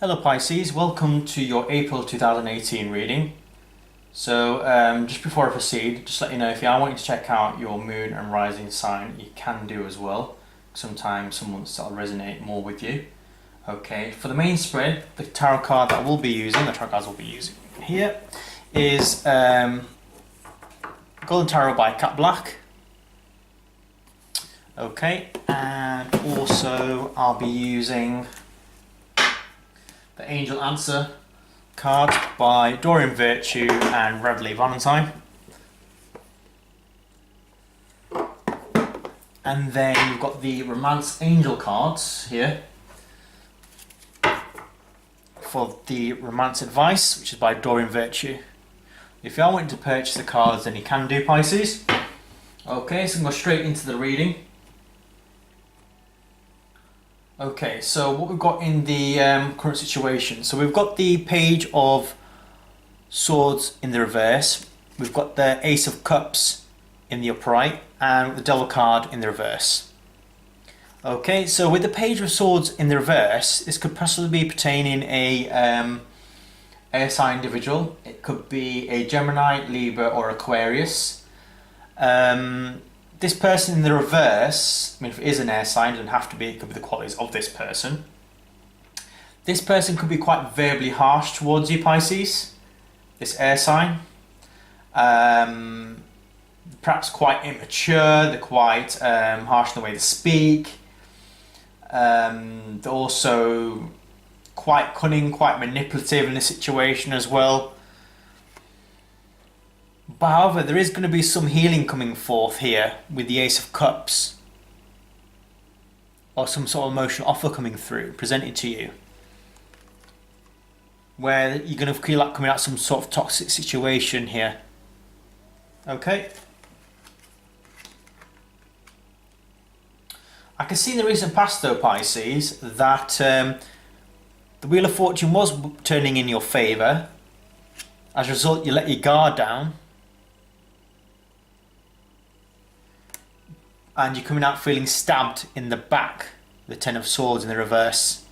Hello Pisces, welcome to your April 2018 reading. So just before I proceed, just let you know if you are wanting to check out your moon and rising sign, you can do as well. Sometimes some months that'll resonate more with you. Okay, for the main spread, the tarot card that we'll be using, the tarot cards we'll be using here, is Golden Tarot by Cat Black. Okay, and also I'll be using the Angel Answer card by Dorian Virtue and Bradley Valentine. And then we've got the Romance Angel cards here for the Romance Advice, which is by Dorian Virtue. If you are wanting to purchase the cards, then you can do, Pisces. Okay, so I'm going to go straight into the reading. Okay, so what we've got in the current situation. So we've got the Page of Swords in the reverse. We've got the Ace of Cups in the upright and the Devil card in the reverse. Okay, so with the Page of Swords in the reverse, this could possibly be pertaining a air sign individual. It could be a Gemini, Libra or Aquarius. This person in the reverse, I mean, if it is an air sign, it doesn't have to be, it could be the qualities of this person. This person could be quite verbally harsh towards you, Pisces, this air sign. Perhaps quite immature, they're quite harsh in the way they speak. They're also quite cunning, quite manipulative in this situation as well. But however, there is going to be some healing coming forth here with the Ace of Cups, or some sort of emotional offer coming through, presented to you, where you're going to feel like coming out of some sort of toxic situation here. Okay. I can see in the recent past though, Pisces, that the Wheel of Fortune was turning in your favour. As a result, you let your guard down. And you're coming out feeling stabbed in the back, the Ten of Swords in the reverse.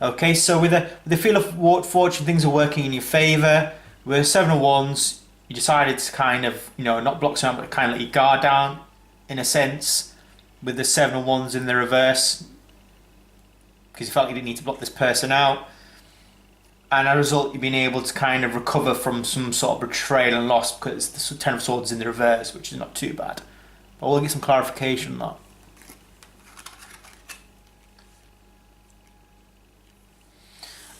Okay, so with the Wheel of Fortune, things are working in your favour. With the Seven of Wands, you decided to kind of, not block something, but kind of let your guard down, in a sense, with the Seven of Wands in the reverse, because you felt you didn't need to block this person out. And as a result, you've been able to kind of recover from some sort of betrayal and loss, because the Ten of Swords is in the reverse, which is not too bad. But we'll get some clarification on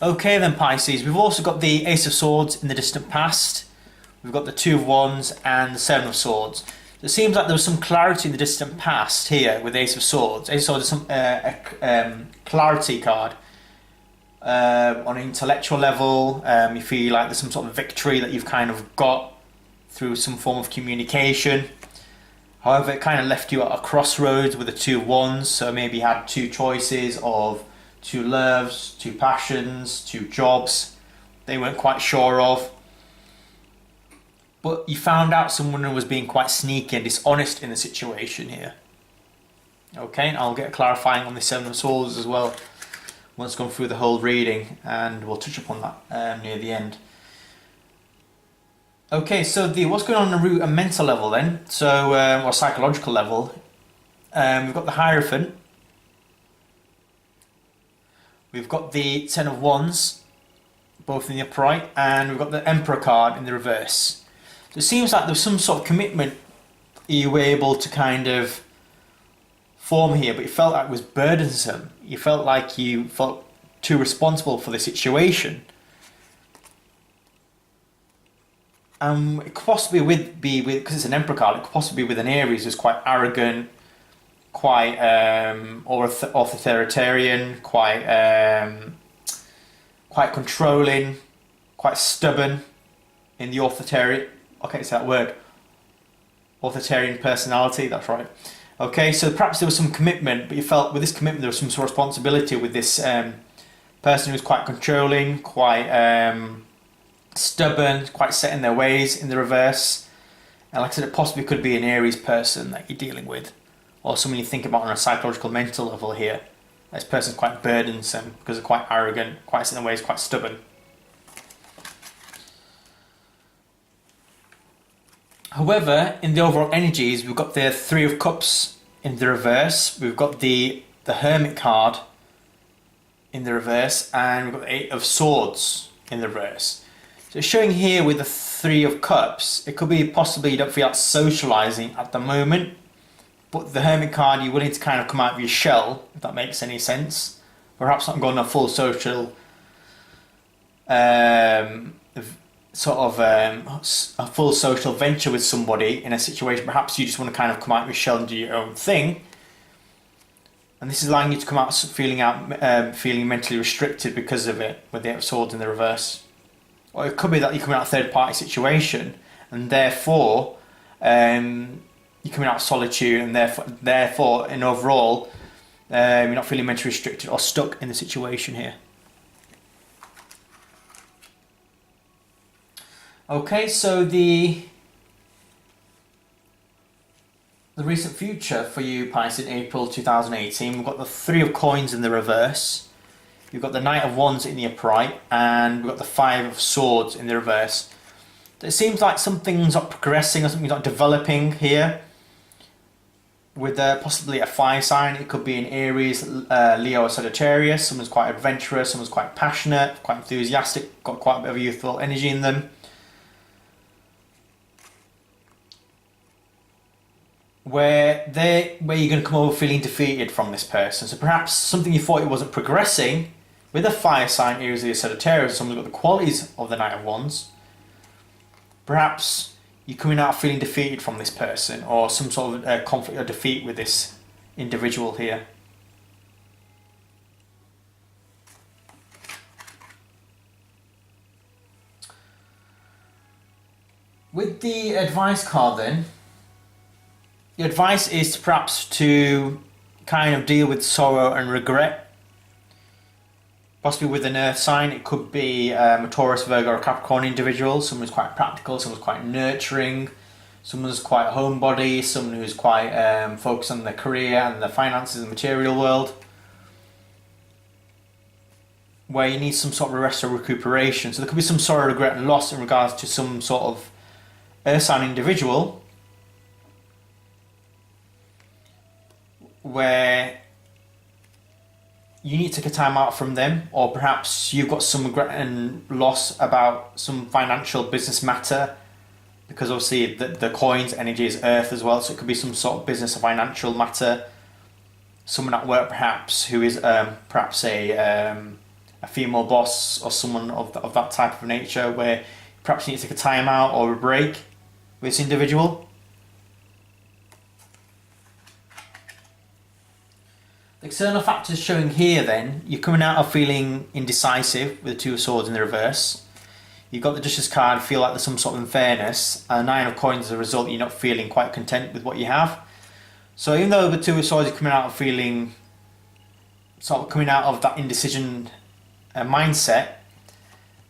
that. Okay then, Pisces, we've also got the Ace of Swords in the distant past. We've got the Two of Wands and the Seven of Swords. So it seems like there was some clarity in the distant past here with Ace of Swords. Ace of Swords is some clarity card. On an intellectual level, you feel like there's some sort of victory that you've kind of got through some form of communication. However, it kind of left you at a crossroads with the Two of Wands, so maybe you had two choices of two loves, two passions, two jobs they weren't quite sure of. But you found out someone who was being quite sneaky and dishonest in the situation here. Okay, and I'll get clarifying on the Seven of Swords as well once gone through the whole reading, and we'll touch upon that near the end. Okay, so what's going on a mental level then, or psychological level, we've got the Hierophant, we've got the Ten of Wands, both in the upright, and we've got the Emperor card in the reverse. So it seems like there's some sort of commitment you were able to kind of form here, but you felt like it was burdensome. You felt like you felt too responsible for the situation. It could possibly be with, because it's an Emperor card, it could possibly be with an Aries who's quite arrogant, quite authoritarian, quite controlling, quite stubborn in the authoritarian. Okay, it's that word. Authoritarian personality. That's right. Okay, so perhaps there was some commitment, but you felt with this commitment there was some sort of responsibility with this person who was quite controlling, quite stubborn, quite set in their ways in the reverse. And like I said, it possibly could be an Aries person that you're dealing with, or someone you think about on a psychological mental level here. This person's quite burdensome because they're quite arrogant, quite in ways, quite stubborn. However, in the overall energies, we've got the Three of Cups in the reverse, we've got the Hermit card in the reverse, and we've got the Eight of Swords in the reverse. So it's showing here with the Three of Cups, it could be possibly you don't feel like socialising at the moment, but the Hermit card, you're willing to kind of come out of your shell, if that makes any sense. Perhaps not going on a full social a full social venture with somebody in a situation. Perhaps you just want to kind of come out of your shell and do your own thing, and this is allowing you to come out feeling mentally restricted because of it, with the Eight of Swords in the reverse. Or it could be that you're coming out of a third party situation, and therefore you're coming out of solitude, and therefore in overall you're not feeling mentally restricted or stuck in the situation here. Okay, so the recent future for you, Pisces, in April 2018, we've got the Three of Coins in the reverse, you've got the Knight of Wands in the upright, and we've got the Five of Swords in the reverse. So it seems like something's not progressing or something's not developing here. With possibly a fire sign, it could be an Aries, Leo or Sagittarius. Someone's quite adventurous, someone's quite passionate, quite enthusiastic, got quite a bit of youthful energy in them. Where you're going to come over feeling defeated from this person. So perhaps something you thought it wasn't progressing, with a fire sign, Aries, Leo, Sagittarius, someone's got the qualities of the Knight of Wands. Perhaps you're coming out feeling defeated from this person, or some sort of conflict or defeat with this individual here. With the advice card then, the advice is perhaps to kind of deal with sorrow and regret. Possibly with an earth sign, it could be a Taurus, Virgo or Capricorn individual. Someone who's quite practical, someone who's quite nurturing, someone who's quite homebody, someone who's quite focused on their career and their finances and the material world. Where you need some sort of rest or recuperation. So there could be some sorrow, regret and loss in regards to some sort of earth sign individual, where you need to take a time out from them, or perhaps you've got some regret and loss about some financial business matter, because obviously the coin's energy is earth as well, so it could be some sort of business or financial matter. Someone at work perhaps who is perhaps a female boss or someone of that type of nature, where perhaps you need to take a time out or a break with this individual. The external factors showing here then, you're coming out of feeling indecisive with the Two of Swords in the reverse. You've got the Justice card, feel like there's some sort of unfairness. And Nine of Coins as a result, you're not feeling quite content with what you have. So even though the Two of Swords are coming out of feeling, sort of coming out of that indecision mindset, there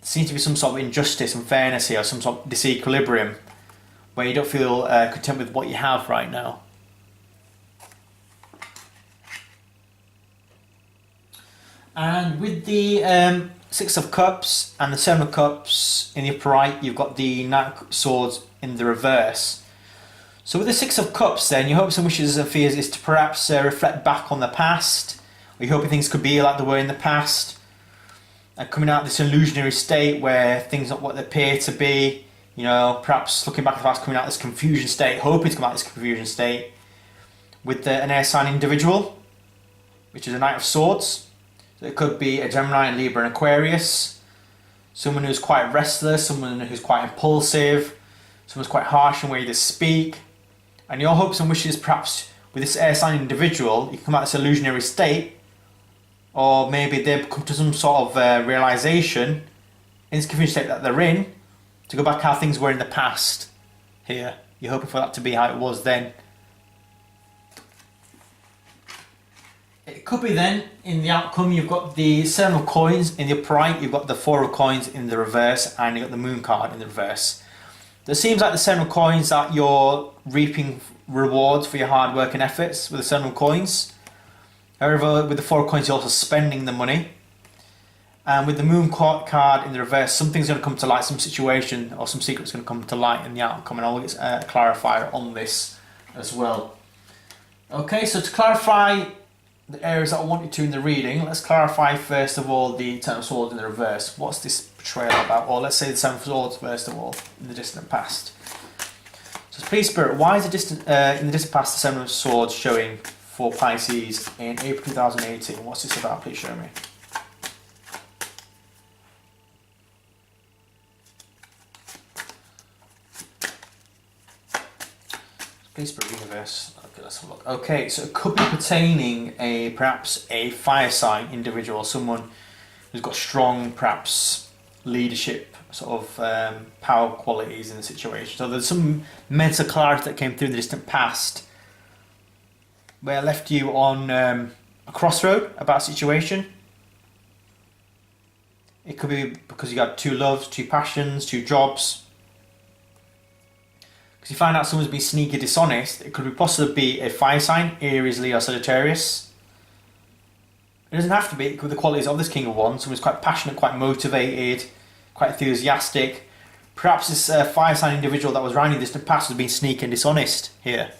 seems to be some sort of injustice, unfairness here, or some sort of disequilibrium, where you don't feel content with what you have right now. And with the Six of Cups and the Seven of Cups in the upright, you've got the Knight of Swords in the reverse. So with the Six of Cups then, your hopes and wishes and fears is to perhaps reflect back on the past, or you're hoping things could be like they were in the past, and coming out of this illusionary state where things are not what they appear to be, you know, perhaps looking back at the past, coming out of this confusion state, hoping to come out of this confusion state, with an air sign individual, which is a Knight of Swords. So it could be a Gemini, Libra and Aquarius, someone who's quite restless, someone who's quite impulsive, someone's quite harsh in the way they speak. And your hopes and wishes, perhaps with this air sign individual, you can come out of this illusionary state, or maybe they've come to some sort of realisation in this confusion state that they're in, to go back how things were in the past here. You're hoping for that to be how it was then. It could be then, in the outcome, you've got the Seven of Coins in the upright, you've got the Four of Coins in the reverse, and you've got the Moon card in the reverse. It seems like the Seven of Coins that you're reaping rewards for your hard work and efforts with the Seven of Coins. However, with the Four of Coins, you're also spending the money. And with the Moon card in the reverse, something's going to come to light, some situation or some secret's going to come to light in the outcome, and I'll get a clarifier on this as well. Okay, so to clarify the areas that I wanted to in the reading, let's clarify first of all the Ten of Swords in the reverse. What's this portrayal about? Or let's say the Seven of Swords first of all, in the distant past. So please Spirit, why is in the distant past the Seven of Swords showing for Pisces in April 2018? What's this about? Please show me. Please Spirit Universe. Okay, let's have a look. Okay, so it could be pertaining perhaps a fire sign individual, someone who's got strong, perhaps leadership sort of power qualities in the situation. So there's some mental clarity that came through in the distant past where it left you on a crossroad about a situation. It could be because you got two loves, two passions, two jobs. Because you find out someone's been sneaky dishonest, it could possibly be a fire sign, Aries, Leo, Sagittarius. It doesn't have to be, it could be the qualities of this King of Wands. Someone's quite passionate, quite motivated, quite enthusiastic. Perhaps this fire sign individual that was around you in the past has been sneaky and dishonest here.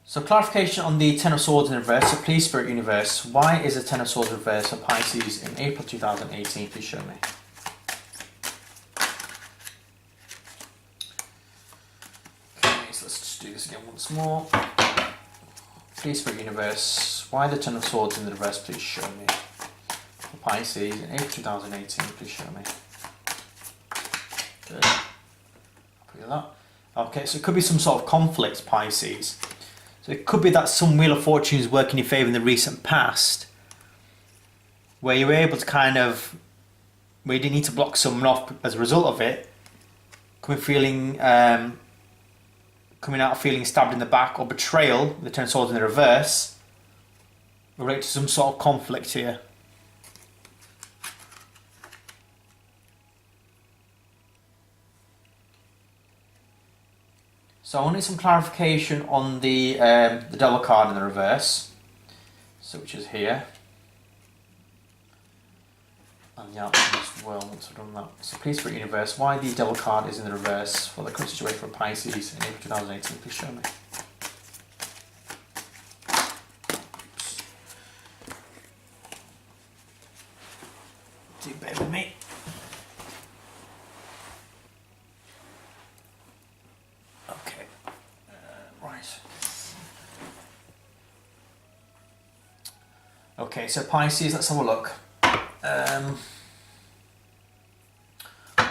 So clarification on the Ten of Swords in reverse. So please Spirit Universe, why is the Ten of Swords reverse for Pisces in April 2018? Please show me. Okay, so let's just do this again once more. Please Spirit Universe, why the Ten of Swords in the reverse? Please show me. For Pisces in April 2018, please show me. Good. Happy with that. Okay, so it could be some sort of conflict, Pisces. So it could be that some Wheel of Fortune is working in your favour in the recent past, where you were able to where you didn't need to block someone off as a result of it, coming out feeling stabbed in the back, or betrayal, the Ten of Swords in the reverse, relate to some sort of conflict here. So I wanted some clarification on the Devil card in the reverse, so which is here, and the outcome as well once I've done that. So please Spirit Universe, why the Devil card is in the reverse for the current situation for Pisces in April 2018, please show me. Do bear with me. Okay, so Pisces, let's have a look.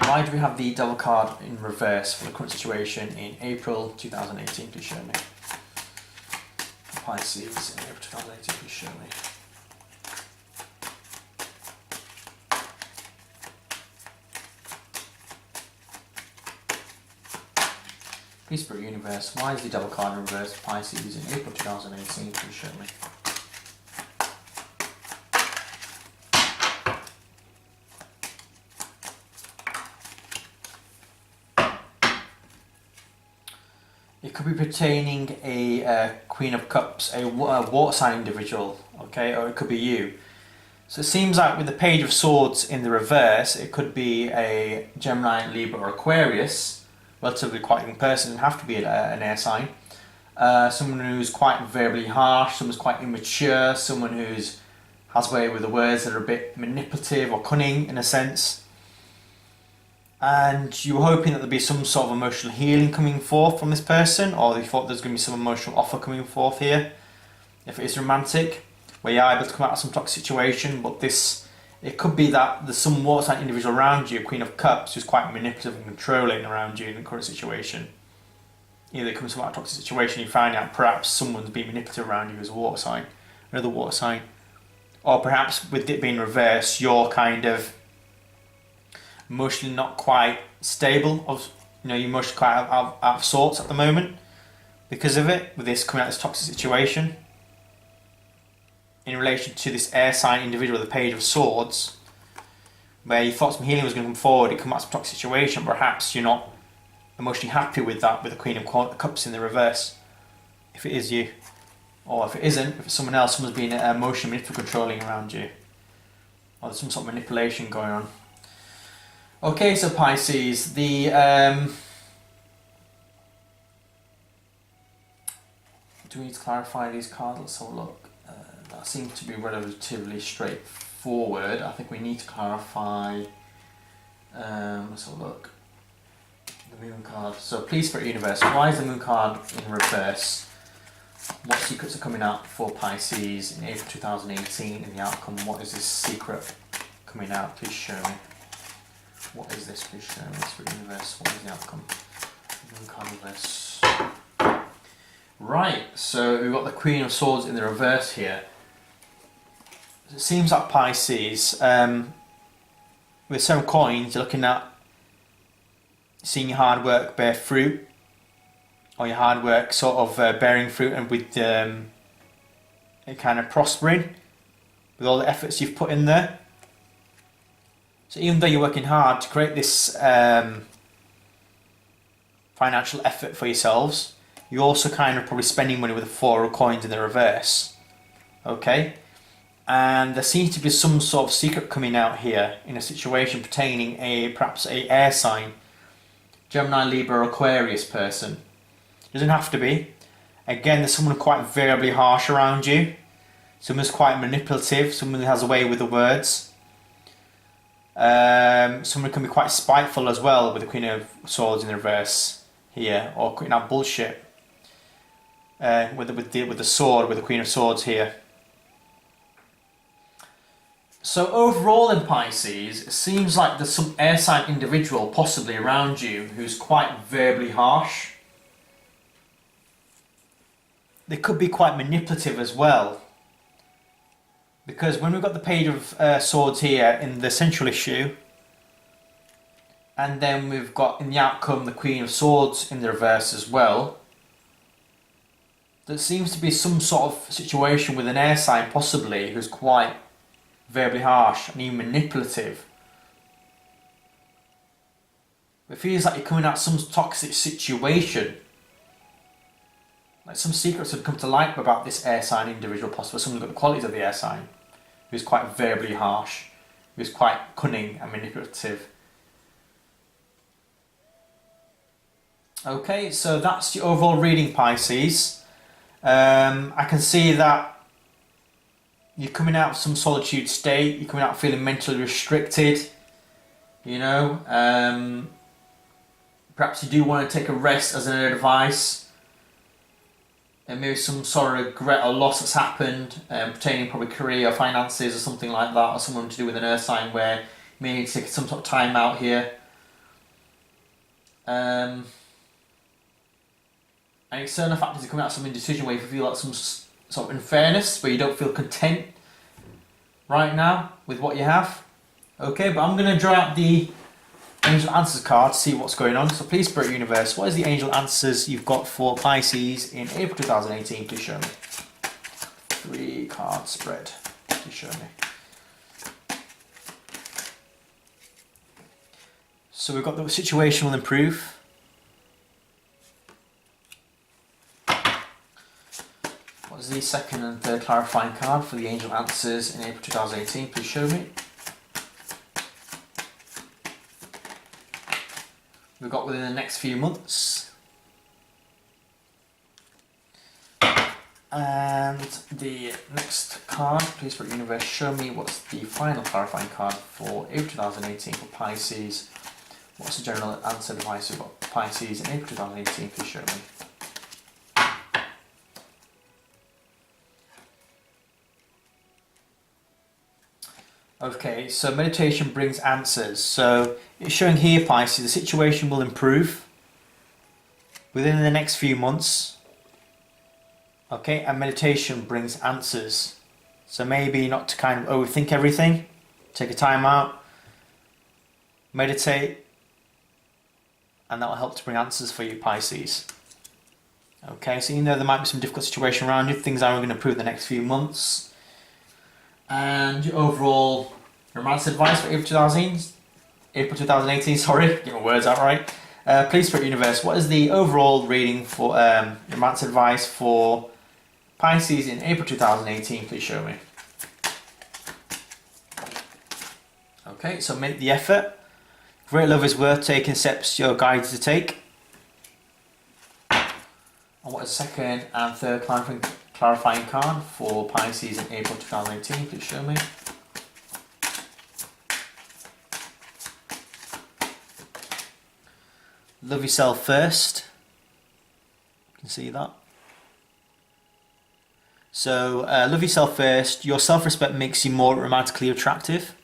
Why do we have the Devil card in reverse for the current situation in April 2018? Please show me. Pisces in April 2018, please show me. Please Spirit Universe, why is the Devil card in reverse for Pisces in April 2018? Please show me. It could be pertaining a Queen of Cups, a water sign individual, okay, or it could be you. So it seems like with the Page of Swords in the reverse, it could be a Gemini, Libra, or Aquarius, relatively quite young person, doesn't have to be an air sign. Someone who's quite verbally harsh, someone who's quite immature, someone who's has way with the words that are a bit manipulative or cunning in a sense. And you were hoping that there'd be some sort of emotional healing coming forth from this person, or you thought there's going to be some emotional offer coming forth here, if it is romantic, where you're able to come out of some toxic situation. But it could be that there's some water sign individual around you, Queen of Cups, who's quite manipulative and controlling around you in the current situation. Either it comes from a toxic situation, you find out perhaps someone's being manipulative around you as a water sign, another water sign. Or perhaps with it being reversed, you're kind of emotionally not quite stable, you're emotionally quite out of sorts at the moment because of it, with this coming out of this toxic situation. In relation to this air sign individual with the Page of Swords, where you thought some healing was going to come forward, it come out of some toxic situation, perhaps you're not emotionally happy with that, with the Queen of Cups in the reverse, if it is you. Or if it isn't, if it's someone else, someone's being emotionally controlling around you. Or there's some sort of manipulation going on. Okay, so Pisces, do we need to clarify these cards? Let's have a look. That seems to be relatively straightforward. I think we need to clarify. Let's have a look. The Moon card. So, please, Spirit Universe, why is the Moon card in reverse? What secrets are coming out for Pisces in April 2018 in the outcome? What is this secret coming out? Please show me. What is this? Please show me. Spirit Universe, what is the outcome? Moon card reverse. Right, so we've got the Queen of Swords in the reverse here. It seems like Pisces, with 7 coins, you're looking at seeing your hard work bear fruit, or your hard work sort of bearing fruit, and with it kind of prospering with all the efforts you've put in there. So even though you're working hard to create this financial effort for yourselves, you're also kind of probably spending money with the 4 of coins in the reverse. Okay? And there seems to be some sort of secret coming out here in a situation pertaining perhaps a air sign, Gemini, Libra, Aquarius person. Doesn't have to be. Again, there's someone quite variably harsh around you. Someone's quite manipulative. Someone who has a way with the words. Someone can be quite spiteful as well with the Queen of Swords in the reverse here, or putting out bullshit with the sword, with the Queen of Swords here. So overall in Pisces, it seems like there's some air sign individual possibly around you who's quite verbally harsh. They could be quite manipulative as well. Because when we've got the Page of Swords here in the central issue, and then we've got in the outcome the Queen of Swords in the reverse as well, there seems to be some sort of situation with an air sign possibly who's quite verbally harsh and even manipulative. It feels like you're coming out of some toxic situation. Like some secrets have come to light about this air sign individual, possibly someone's got the qualities of the air sign, who's quite verbally harsh, who's quite cunning and manipulative. Okay, so that's the overall reading, Pisces. I can see that you're coming out of some solitude state, you're coming out feeling mentally restricted, you know. Perhaps you do want to take a rest as an advice. And maybe some sort of regret or loss that's happened, pertaining probably career or finances or something like that, or someone to do with an earth sign where you may need to take some sort of time out here. And external factors are coming out of some indecision where you feel like some sort of unfairness, where you don't feel content right now with what you have. Okay, but I'm going to draw out the Angel Answers card to see what's going on. So please, Spirit Universe, what is the Angel Answers you've got for Pisces in April 2018? Please show me. 3 card spread. Please show me. So we've got the situation will improve. What is the second and third clarifying card for the Angel Answers in April 2018? Please show me. We've got within the next few months. And the next card, please, for Universe, show me what's the final clarifying card for April 2018 for Pisces. What's the general answer advice we've got Pisces in April 2018? Please show me. Okay, so meditation brings answers. So it's showing here, Pisces, the situation will improve within the next few months. Okay, and meditation brings answers. So maybe not to kind of overthink everything. Take a time out, meditate, and that will help to bring answers for you, Pisces. Okay, so even though there might be some difficult situation around you, things are going to improve in the next few months. And your overall romance advice for April 2018, sorry, get my words out right. Please, Spirit Universe, what is the overall reading for romantic advice for Pisces in April 2018? Please show me. Okay, so make the effort. Great love is worth taking steps you're guided to take. And what is second and third clarifying card for Pisces in April 2018? Please show me. Love yourself first. You can see that. So, love yourself first. Your self-respect makes you more romantically attractive.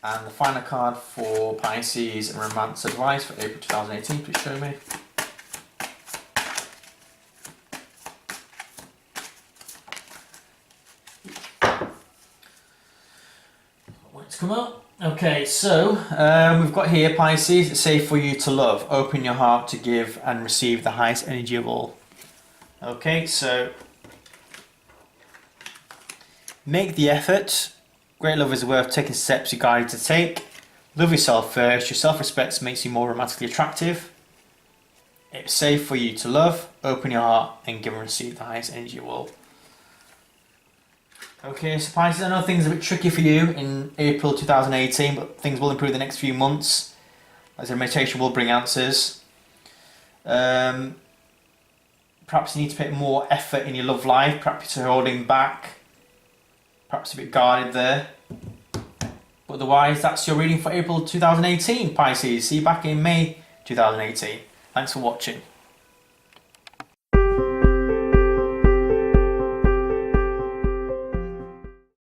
And the final card for Pisces and romance advice for April 2018, please show me. What's come up? Okay, so we've got here Pisces, it's safe for you to love. Open your heart to give and receive the highest energy of all. Okay, so make the effort. Great love is worth taking steps you're guided to take. Love yourself first. Your self-respect makes you more romantically attractive. It's safe for you to love. Open your heart and give and receive the highest energy of all. Okay, so Pisces, I know things are a bit tricky for you in April 2018, but things will improve the next few months. As a meditation will bring answers. Perhaps you need to put more effort in your love life. Perhaps you're holding back. Perhaps a bit guarded there. But otherwise, that's your reading for April 2018, Pisces. See you back in May 2018. Thanks for watching.